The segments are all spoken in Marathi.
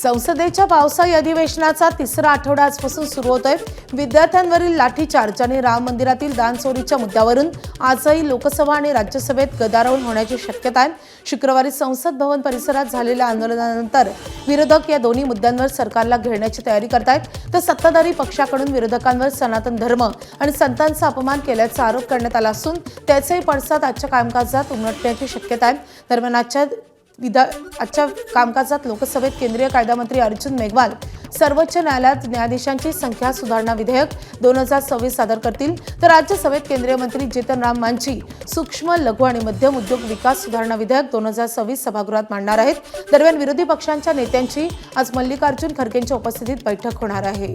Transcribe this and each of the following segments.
संसदेच्या पावसाळी अधिवेशनाचा तिसरा आठवडा आजपासून सुरू होतोय। विद्यार्थ्यांवरील लाठीचार्ज आणि राम मंदिरातील दान चोरीच्या मुद्द्यावरून आजही लोकसभा आणि राज्यसभेत गदारोळ होण्याची शक्यता आहे। शुक्रवारी संसद भवन परिसरात झालेल्या आंदोलनानंतर विरोधक या दोन्ही मुद्द्यांवर सरकारला घेरण्याची तयारी करतायत। तर सत्ताधारी पक्षाकडून विरोधकांवर सनातन धर्म आणि संतांचा अपमान केल्याचा आरोप करण्यात आला असून त्याचे पडसाद आजच्या कामकाजात उमटण्याची शक्यता आहे। दरम्यान आजच्या कामकाजात लोकसभेत केंद्रीय कायदा मंत्री अर्जुन मेघवाल सर्वोच्च न्यायालयात न्यायाधीशांची संख्या सुधारणा विधेयक 2026 सादर करतील। तर राज्यसभेत केंद्रीय मंत्री जितन राम मांझी सूक्ष्म लघु आणि मध्यम उद्योग विकास सुधारणा विधेयक 2026 सभागृहात मांडणार आहेत। दरम्यान विरोधी पक्षांच्या नेत्यांची आज मल्लिकार्जुन खरगेंच्या उपस्थितीत बैठक होणार आहे।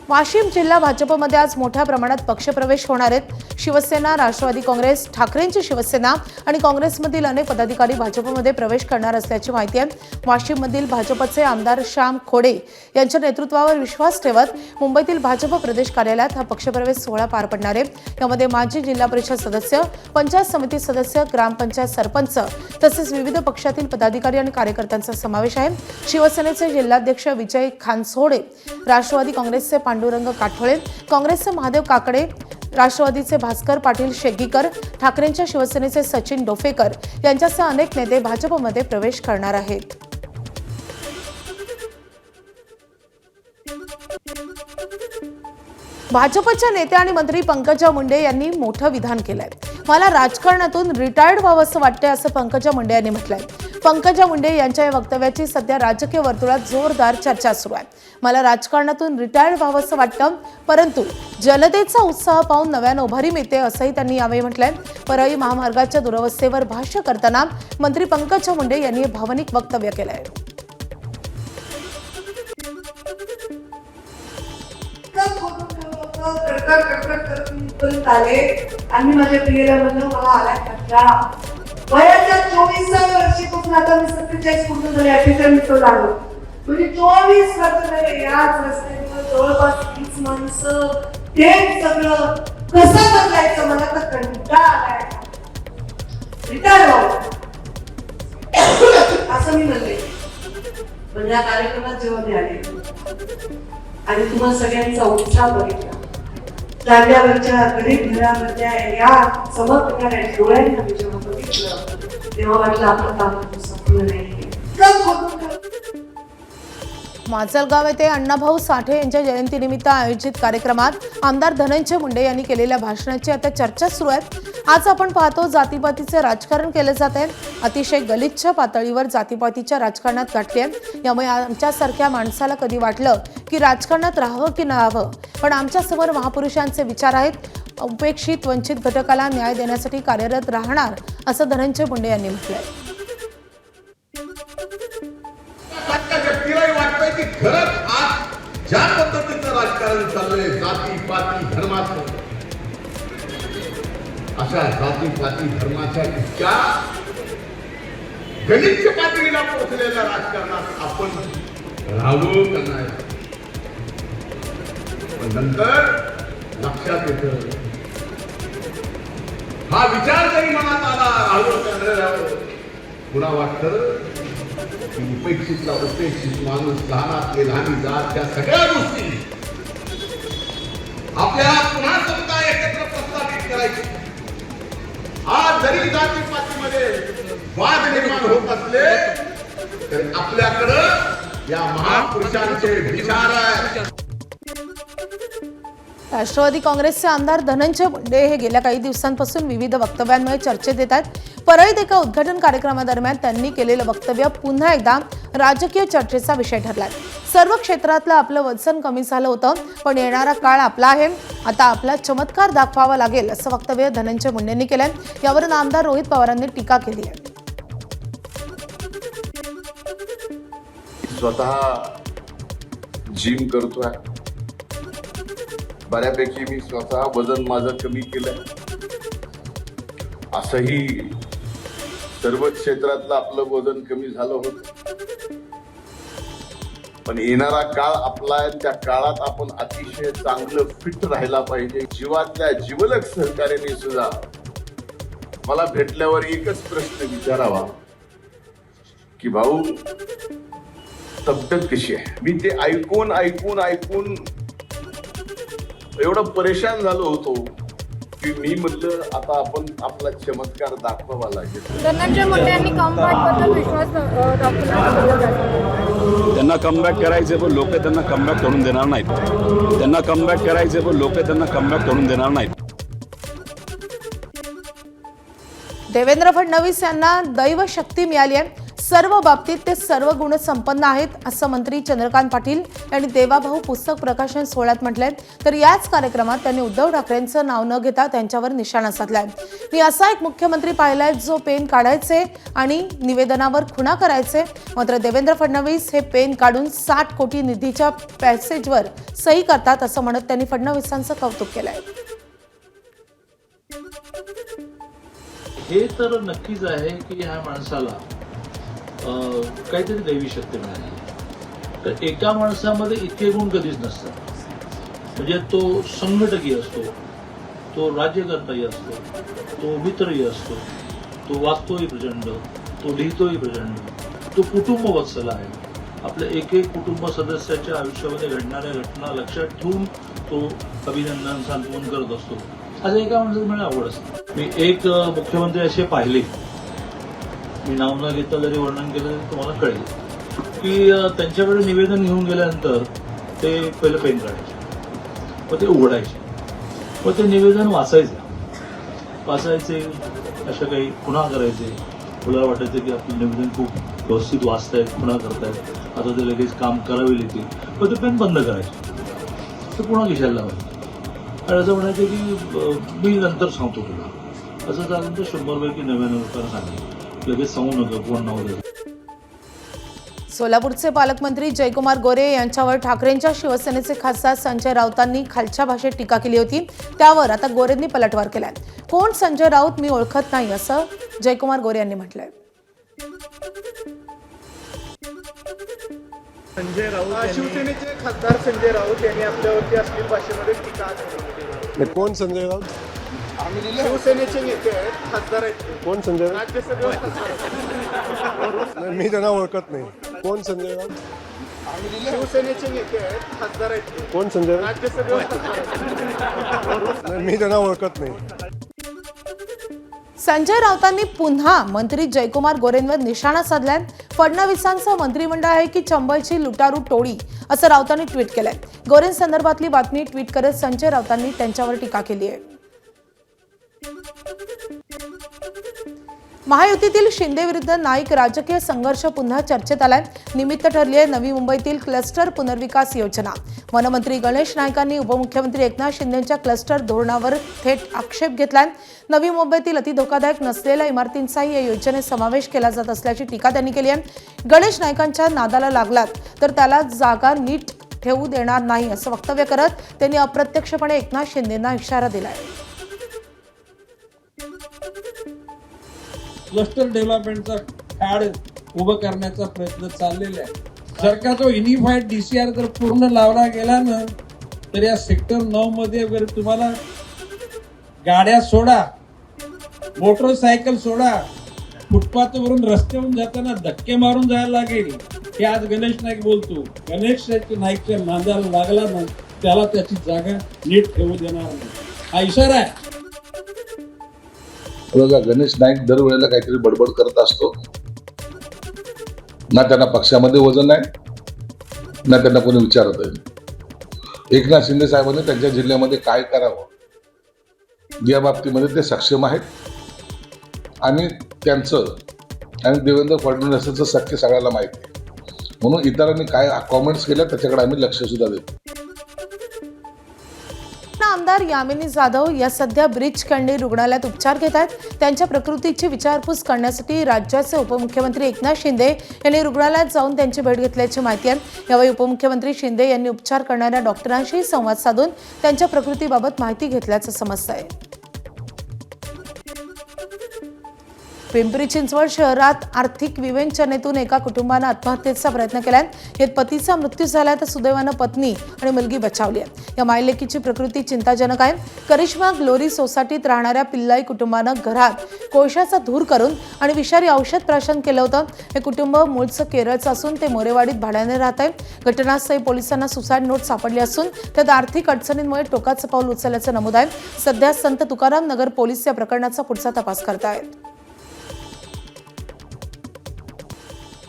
वाशिम जिल्हा भाजपमध्ये आज मोठ्या प्रमाणात पक्षप्रवेश होणार आहेत। शिवसेना, राष्ट्रवादी काँग्रेस, ठाकरेंची शिवसेना आणि काँग्रेसमधील अनेक पदाधिकारी भाजपमध्ये प्रवेश करणार असल्याची माहिती आहे। वाशिममधील भाजपचे आमदार श्याम खोडे यांच्या नेतृत्वावर विश्वास ठेवत मुंबईतील भाजप प्रदेश कार्यालयात हा पक्षप्रवेश सोहळा पार पडणार आहे। यामध्ये माजी जिल्हा परिषद सदस्य, पंचायत समिती सदस्य, ग्रामपंचायत सरपंच तसेच विविध पक्षातील पदाधिकारी आणि कार्यकर्त्यांचा समावेश आहे। शिवसेनेचे जिल्हाध्यक्ष विजय खानसोडे, राष्ट्रवादी काँग्रेसचे पांडुरंग काठोळे, काँग्रेसचे महादेव काकडे, राष्ट्रवादीचे भास्कर पाटील शेगीकर, ठाकरेंच्या शिवसेनेचे सचिन डोफेकर यांच्यासह अनेक नेते भाजपमध्ये प्रवेश करणार आहेत। भाजपच्या नेत्या आणि मंत्री पंकजा मुंडे यांनी मोठं विधान केलंय। मला राजकारणातून रिटायर्ड व्हावंसं वाटतंय असं पंकजा मुंडे यांनी म्हटलंय। पंकजा मुंडे यांच्या या वक्तव्याची सध्या राजकीय वर्तुळात जोरदार चर्चा सुरू आहे। मला राजकारणातून रिटायर्ड व्हावंसं वाटतं, परंतु जनतेचा उत्साह पाहून नव्यानं उभारी मिळते असंही त्यांनी यावेळी म्हटलंय। परळी महामार्गाच्या दुरवस्थेवर भाष्य करताना मंत्री पंकजा मुंडे यांनी भावनिक वक्तव्य केलंय। आम्ही माझ्या प्रियला म्हणलं मला आला कंटाळा। वयाच्या 24व्या वर्षीपासून आता मी 47 पूर्ण झाले, 48 मिनिटं लागलो। म्हणजे 24 वर्ष झाले याच रस्त्यावर जवळपास 30 माणसं, ते सगळं कसं बदलायचं मला तर कंटाळा आलाय। रिटायर व्हावं असं मी म्हणले। पण या कार्यक्रमात जेव्हा मी आले आणि तुम्हाला सगळ्यांचा उत्साह बघितला, जाग्यावरच्या गरीब घरामधल्या या समर्पणाने डोळ्यांना मी जेव्हा बघितलं तेव्हा वाटलं आपलं काम संपलं नाही। माजलगाव येथे अण्णाभाऊ साठे यांच्या जयंतीनिमित्त आयोजित कार्यक्रमात आमदार धनंजय मुंडे यांनी केलेल्या भाषणाची आता चर्चा सुरू आहे। आज आपण पाहतो जातीपातीचे राजकारण केले जात आहे। अतिशय गलिच्छ पातळीवर जातीपातीच्या राजकारणात गाठले आहे। यामुळे आमच्यासारख्या माणसाला कधी वाटलं की राजकारणात राहावं की नहावं, पण आमच्यासमोर महापुरुषांचे विचार आहेत। उपेक्षित वंचित घटकाला न्याय देण्यासाठी कार्यरत राहणार असं धनंजय मुंडे यांनी म्हटलंय। की खरंच आज ज्या पद्धतीचं राजकारण चाललंय जाती पाती धर्माचं, अशा जाती पाती धर्माच्या इतक्या गलिच्छ पातळीला पोहोचलेल्या राजकारणात आपण राहावं का नाही, पण नंतर लक्षात येतं हा विचार जरी मनात आला राहावं का नाही राहावं, पुन्हा वाटतं उपेक्षितला उपेक्षित माणूस, लहानातले लहानी जात, त्या सगळ्या गोष्टी आपल्याला पुन्हा समजा एकत्र प्रस्थापित करायची। आज जरी जातीपातीमध्ये वाद निर्माण होत असले तरी आपल्याकडं या महापुरुषांचे विचार आहेत। राष्ट्रवादी काँग्रेसचे आमदार धनंजय मुंडे हे गेल्या काही दिवसांपासून विविध वक्तव्यांमुळे चर्चेत येतात। परळीत एका उद्घाटन कार्यक्रमादरम्यान त्यांनी केलेलं वक्तव्य पुन्हा एकदा राजकीय चर्चेचा विषय ठरलाय। सर्व क्षेत्रातलं आपलं वजन कमी झालं होतं, पण येणारा काळ आपला आहे, आता आपला चमत्कार दाखवावा लागेल असं वक्तव्य धनंजय मुंडेंनी केलंय। यावरून आमदार रोहित पवारांनी टीका केली आहे। स्वतः जिम करतोय, बऱ्यापैकी मी स्वतः वजन माझं कमी केलंय, असंही सर्व क्षेत्रातलं आपलं वजन कमी झालं होतं, पण येणारा काळ आपला आहे, त्या काळात आपण अतिशय चांगलं फिट राहायला पाहिजे। जीवातल्या जिवलग सहकार्याने सुद्धा मला भेटल्यावर एकच प्रश्न विचारावा, की भाऊ तब्येत कशी आहे. मी ते ऐकून ऐकून ऐकून एवढं परेशान झालो होतो की मी म्हटलं आता आपण आपला चमत्कार दाखवावा लागेल. धनंजय मुंडे यांनी कमबॅकबद्दल विश्वास त्यांना कमबॅक करायचे पण लोक त्यांना कमबॅक करून देणार नाहीत. त्यांना कमबॅक करायचे पण लोक त्यांना कमबॅक करून देणार नाहीत. देवेंद्र फडणवीस यांना दैवशक्ती मिळाली आहे. सर्व बाबतीत ते सर्व गुण संपन्न आहेत असं मंत्री चंद्रकांत पाटील यांनी देवाभाऊ पुस्तक प्रकाशन सोहळ्यात म्हटलंय. तर याच कार्यक्रमात त्यांनी उद्धव ठाकरेंचं नाव न घेता त्यांच्यावर निशाणा साधलाय. मी असा एक मुख्यमंत्री पाहिलाय जो पेन काढायचे आणि निवेदनावर खुणा करायचे. मात्र देवेंद्र फडणवीस हे पेन काढून 60 कोटी निधीच्या पॅसेजवर सही करतात असं म्हणत त्यांनी फडणवीसांचं कौतुक केलंय. हे तर नक्कीच आहे की ह्या माणसाला काहीतरी दैवी शक्ती मिळाली. तर एका माणसामध्ये इतके गुण कधीच नसतात. म्हणजे तो संघटकीय असतो, तो राज्यकर्ताही असतो, तो मित्रही असतो, तो वाचतोही प्रचंड, तो लिहितोही प्रचंड, तो कुटुंबवत्सल आहे. आपल्या एक एक कुटुंब सदस्याच्या आयुष्यामध्ये घडणाऱ्या घटना लक्षात ठेवून तो अभिनंदन सांत्वन करत असतो. असं एका माणसाचं मला आवड असते. मी एक मुख्यमंत्री असे पाहिले, मी नाव न घेता जरी वर्णन केलं तरी तुम्हाला कळेल की त्यांच्याकडे निवेदन घेऊन गेल्यानंतर ते पहिलं पेन काढायचे, मग ते उघडायचे, मग ते निवेदन वाचायचे, अशा काही खुणा करायचे. मला वाटायचं की आपलं निवेदन खूप व्यवस्थित वाचतायत, खुणा करतायत, आता ते लगेच काम करावे लागतील. मग ते पेन बंद करायचे, ते पुन्हा खिशाला लावायचे आणि असं म्हणायचं की मी नंतर सांगतो तुला. असं चालून ते 100 पैकी 99 लोकांना सांगितलं, लगेच सांगू नका कोण नाव द्यायचं. सोलापूरचे पालकमंत्री जयकुमार गोरे यांच्यावर ठाकरेंच्या शिवसेनेचे खासदार संजय राऊतांनी खालच्या भाषेत टीका केली होती. त्यावर आता गोरेंनी पलटवार केलाय. कोण संजय राऊत मी ओळखत नाही असं जयकुमार गोरे यांनी म्हटलंय. संजय राऊत शिवसेनेचे खासदार संजय राऊत यांनी आपल्यावरती अश्लील भाषेमध्ये टीका केली. कोण संजय राऊत? शिवसेनेचे नेते आहेत, खासदार आहेत. कोण संजय राऊत? राज्यसभेवर मी त्यांना ओळखत नाही. कोण संजय राऊत? शिवसेनेचे नेते आहेत, खासदार आहेत. कोण संजय राऊत? राज्यसभेवर मी त्यांना ओळखत नाही. संजय राऊतांनी पुन्हा मंत्री जयकुमार गोरेंवर निशाणा साधलाय. फडणवीसांचं मंत्रिमंडळ आहे की चंबळची लुटारू टोळी असं राऊतांनी ट्विट केलंय. गोरेंसंदर्भातली बातमी ट्विट करत संजय राऊतांनी त्यांच्यावर टीका केली आहे. महायुतीतील शिंदे विरुद्ध नाईक राजकीय संघर्ष पुन्हा चर्चेत आलाय. निमित्त ठरली आहे नवी मुंबईतील क्लस्टर पुनर्विकास योजना. वनमंत्री गणेश नाईकांनी उपमुख्यमंत्री एकनाथ शिंदेंच्या क्लस्टर धोरणावर थेट आक्षेप घेतलाय. नवी मुंबईतील अतिधोकादायक नसलेल्या इमारतींचाही या योजनेत समावेश केला जात असल्याची टीका त्यांनी केली आहे. गणेश नाईकांच्या नादाला लागलात तर त्याला जागा नीट ठेवू देणार नाही असं वक्तव्य करत त्यांनी अप्रत्यक्षपणे एकनाथ शिंदेंना इशारा दिलाय. क्लस्टर डेव्हलपमेंटचा फॅड उभं करण्याचा प्रयत्न चाललेला आहे. जर का तो युनिफाईड DCR जर पूर्ण लावला गेला ना तर या सेक्टर 9 मध्ये वगैरे तुम्हाला गाड्या सोडा, मोटरसायकल सोडा, फुटपाथवरून रस्त्यावरून जाताना धक्के मारून जायला लागेल. हे आज गणेश नाईक बोलतो. गणेश नाईकच्या नादाला लागला ना त्याला त्याची जागा नीट ठेवू देणार नाही, हा इशारा आहे. बघा, गणेश नाईक दरवेळेला काहीतरी बडबड करत असतो. ना त्यांना पक्षामध्ये वजन आहे, ना त्यांना कोणी विचारत आहे. एकनाथ शिंदे साहेबांनी त्यांच्या जिल्ह्यामध्ये काय करावं या बाबतीमध्ये ते सक्षम आहेत आणि त्यांचं आणि देवेंद्र फडणवीसांचं सख्य सगळ्याला माहिती आहे. म्हणून इतरांनी काय कॉमेंट्स केल्या त्याच्याकडे आम्ही लक्ष सुद्धा देतो. आमदार यामिनी जाधव या सध्या ब्रीच कँडी रुग्णालयात उपचार घेत आहेत. त्यांच्या प्रकृतीची विचारपूस करण्यासाठी राज्याचे उपमुख्यमंत्री एकनाथ शिंदे यांनी रुग्णालयात जाऊन त्यांची भेट घेतल्याची माहिती आहे. यावेळी उपमुख्यमंत्री शिंदे यांनी उपचार करणाऱ्या डॉक्टरांशी संवाद साधून त्यांच्या प्रकृतीबाबत माहिती घेतल्याचं समजतंय. पिंपरी चिंचवड शहरात आर्थिक विवंचनेतून एका कुटुंबानं आत्महत्येचा प्रयत्न केलाय. यात पतीचा मृत्यू झालाय तर सुदैवानं पत्नी आणि मुलगी बचावली आहे. या मायलेकीची प्रकृती चिंताजनक आहे. करिश्मा ग्लोरी सोसायटीत राहणाऱ्या पिल्लाई कुटुंबानं घरात कोळशाचा धूर करून आणि विषारी औषध प्राशन केलं होतं. हे कुटुंब मूळचं केरळचं असून ते मोरेवाडीत भाड्याने राहत आहे. घटनास्थळी पोलिसांना सुसाईड नोट सापडली असून त्यात आर्थिक अडचणींमुळे टोकाचं पाऊल उचलल्याचं नमूद आहे. सध्या संत तुकाराम नगर पोलीस या प्रकरणाचा पुढचा तपास करत आहेत.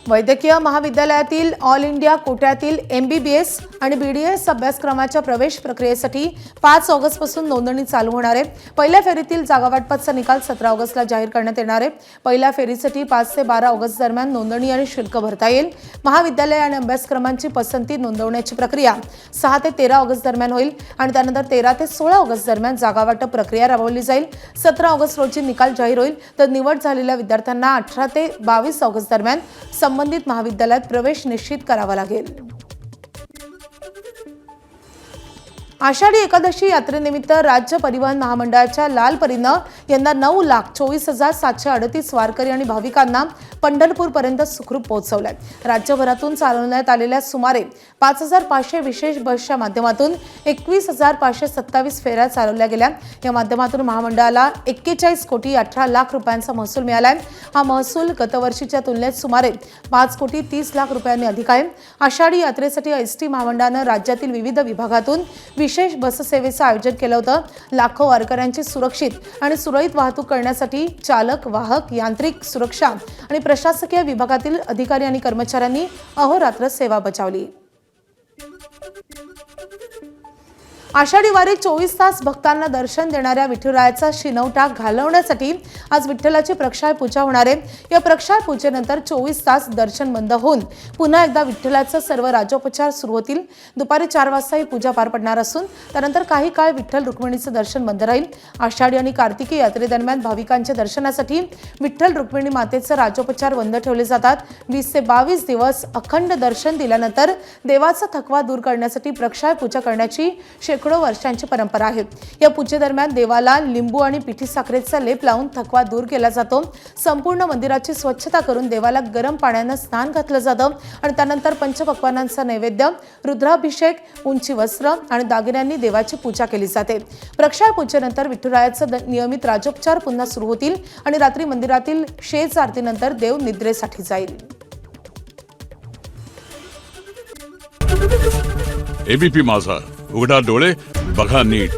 वैद्यकीय महाविद्यालयातील ऑल इंडिया कोट्यातील MBBS आणि BDS अभ्यासक्रमाच्या प्रवेश प्रक्रियेसाठी 5 ऑगस्टपासून नोंदणी चालू होणार आहे. पहिल्या फेरीतील जागावाटपाचा निकाल 17 ऑगस्टला जाहीर करण्यात येणार आहे. पहिल्या फेरीसाठी 5 ते 12 ऑगस्ट दरम्यान नोंदणी आणि शुल्क भरता येईल. महाविद्यालय आणि अभ्यासक्रमांची पसंती नोंदवण्याची प्रक्रिया 6 ते 13 ऑगस्ट दरम्यान होईल आणि त्यानंतर 13 ते 16 ऑगस्ट दरम्यान जागावाटप प्रक्रिया राबवली जाईल. 17 ऑगस्ट रोजी निकाल जाहीर होईल तर निवड झालेल्या विद्यार्थ्यांना 18 ते 22 ऑगस्ट दरम्यान संबंधित महाविद्यालयात प्रवेश निश्चित करावा लागेल. आषाढी एकादशी यात्रेनिमित्त राज्य परिवहन महामंडळाच्या लालपरीनं यंदा 9,24,738 वारकरी आणि भाविकांना पंढरपूरपर्यंत सुखरूप पोहोचवलंय. राज्यभरातून चालवण्यात आलेल्या सुमारे 5,500 विशेष बसच्या माध्यमातून 21,527 फेऱ्या चालवल्या गेल्या. या माध्यमातून महामंडळाला 41 कोटी 18 लाख रुपयांचा महसूल मिळालाय. हा महसूल गतवर्षीच्या तुलनेत सुमारे 5 कोटी 30 लाख रुपयांनी अधिक आहे. आषाढी यात्रेसाठी ST महामंडळानं राज्यातील विविध विभागातून विशेष बससेवेचं आयोजन केलं होतं. लाखो वारकऱ्यांची सुरक्षित आणि सुरळीत वाहतूक करण्यासाठी चालक, वाहक, यांत्रिक सुरक्षा आणि प्रशासकीय विभागातील अधिकारी आणि कर्मचाऱ्यांनी अहोरात्र सेवा बजावली. आषाढी वारी 24 तास भक्तांना दर्शन देणाऱ्या विठुरायाचा शिनवटा घालवण्यासाठी आज विठ्ठलाची प्रक्षाळ पूजा होणार आहे. या प्रक्षाळ पूजेनंतर 24 तास दर्शन बंद होऊन पुन्हा एकदा विठ्ठलाचं सर्व राजोपचार सुरू होतील. दुपारी 4 वाजता ही पूजा पार पडणार असून त्यानंतर काही काळ विठ्ठल रुक्मिणीचं दर्शन बंद राहील. आषाढी आणि कार्तिकी यात्रेदरम्यान भाविकांच्या दर्शनासाठी विठ्ठल रुक्मिणी मातेचं राजोपचार बंद ठेवले जातात. 20 ते 22 दिवस अखंड दर्शन दिल्यानंतर देवाचा थकवा दूर करण्यासाठी प्रक्षाळ पूजा करण्याची शेकडो वर्षांची परंपरा आहे. या पूजेदरम्यान देवाला लिंबू आणि पिठी साखरेचा लेप लावून थकवा दूर केला जातो. संपूर्ण मंदिराची स्वच्छता करून देवाला गरम पाण्यानं स्नान घातलं जातं आणि त्यानंतर पंचपक्वान्नांचा नैवेद्य, रुद्राभिषेक, उंची वस्त्र आणि दागिन्यांनी देवाची पूजा केली जाते. प्रक्षाळ पूजेनंतर विठुरायाचं नियमित राजोपचार पुन्हा सुरू होतील आणि रात्री मंदिरातील शेज आरतीनंतर देव निद्रेसाठी जाईल. ABP माझा, उघडा डोळे बघा नीट.